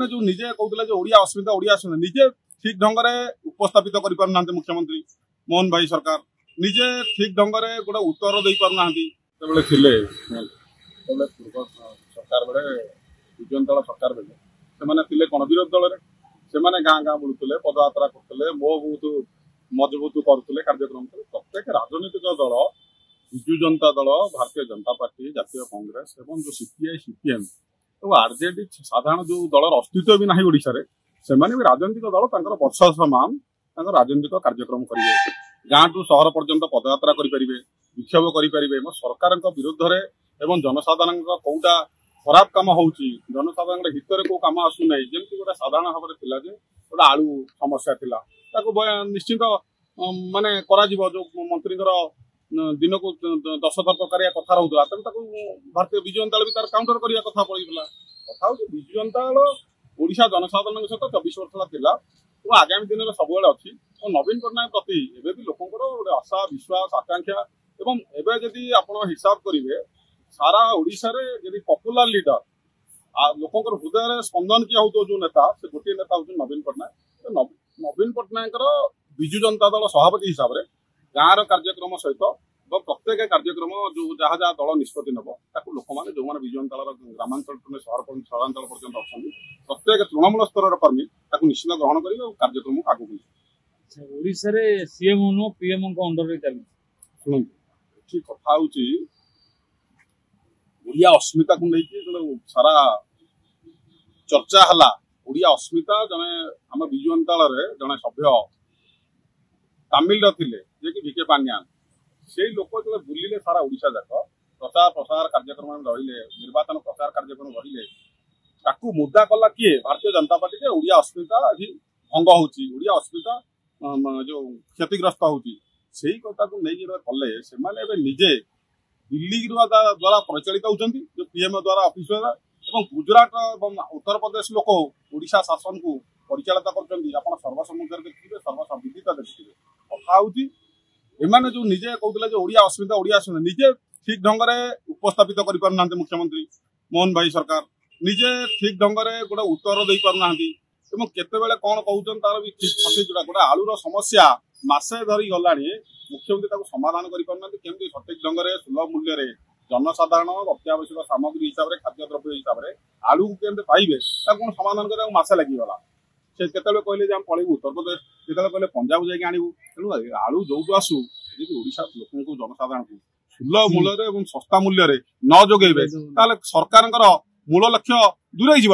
एमाने जो निजे कहते ओडिया अस्मिता ओडिया निजे ठीक ढंग से उपस्थापित कर पारना मुख्यमंत्री मोहन भाई सरकार निजे ठीक ढंग से गोटे उत्तर दे पारना सरकार बेले विजु जनता दल सरकार बेले से कौन विरोधी दल से गाँ गाँ बुलूले पदयात्रा करते मो बहुत मजबूत करुले कार्यक्रम प्रत्येक राजनीतिक दल विजु जनता दल भारतीय जनता पार्टी जातीय कांग्रेस एवं जो सीपीआई सीपीएम और आरजेडी साधारण जो दलर अस्तित्व भी ना ओडिशा रे से राजनीतिक दल वर्ष समान राजनीतिक कार्यक्रम करेंगे गाँ टू सहर पर्यंत पदयात्रा करेंगे विक्षोभ करेंगे सरकार विरुद्ध एवं जनसाधारण कौटा खराब कम हो जनसाधारण हित कौ कम आसुना जमी गोटे साधारण भाव में गोटे आलू समस्या था निश्चित माने जो मंत्री दिन को 10 थर प्रकार कथा रोला भारतीय विजु जनता दल भी तार काउंटर करने कथा पड़ा कथा हूँ विजु जनता दल ओडिशा जनसाधारण सहित 24 वर्ष था और आगामी दिन में सब अच्छी और नवीन पट्टनायक प्रति एवं लोकंर गोटे आशा विश्वास आकांक्षा एवं एवं जदि आप हिसाब करेंगे सारा ओडिशा रे जदि पॉपुलर लीडर लोकंर हृदय स्पंदन किया हो जो नेता से गोटे नेता हूँ नवीन पट्टनायक नवीन पट्टनायक विजु जनता दल सभापति हिसाब से गाँव कार्यक्रम सहित प्रत्येक कार्यक्रम जो जहाँ जहाँ दल निष्पत्ति नब लोक मैंने जो मैंने विजु जनता दल ग्रामांचल सहरांचल पर्यटन अच्छा प्रत्येक तृणमूल स्तर कर्मी निश्चित ग्रहण करेंगे कार्यक्रम आगे ओडिशा रे सीएम पीएम अंडर रे चली शुणु कथा हूँ ओडिया अस्मिता को लेकिन सारा चर्चा है ओडिया अस्मिता जने आम विजु जनता दल जने सभ्य तामिल थे जे विके पांड्यान से लोक जो बुलिले सारा ओडिशा जाक प्रचार प्रसार कार्यक्रम रहिले निर्वाचन प्रचार कार्यक्रम रहिले मुद्दा कला किए भारतीय जनता पार्टी के ओडिया अस्मिता आज भंग होची ओडिया अस्मिता जो क्षतिग्रस्त होची सेही कथा को नहीं कले से निजे दिल्ली द्वारा प्रचलित होती जो पीएम द्वारा ऑफिस एवं गुजरात उत्तर प्रदेश लोक ओडिशा शासन को परिचालित कर सर्वसम्मुख देखिए सर्वसम्मित देखिए कथा हूँ एमाने जो निजे कहते ओडिया अस्मिता ओडिया निजे ठीक ढंग से उपस्थापित कर पारना मुख्यमंत्री मोहन भाई सरकार निजे ठीक ढंग से गोटे उत्तर दे पारना केतेबेले कौन कहते तार भी सठिक गोटे आलूर समस्या मसे धरी गला मुख्यमंत्री समाधान करमती सठिक ढंग से सुलभ मूल्य जनसाधारण अत्यावश्यक सामग्री हिसाब से खाद्य द्रव्य हिसाब से आलू को केमती पाइबे कौन समाधान करने मसे लगिगला से केतले कहले जे हम पळेबू उत्तर प्रदेश केतले कहले पंजाब जाके आनिबू तेणु आलू जोटू आसू यदि ओडिशा लोक जनसाधारण को सुलभ मूल्य और सस्ता मूल्य न जोगेबे ताले सरकार मूल लक्ष्य दूरे जीव।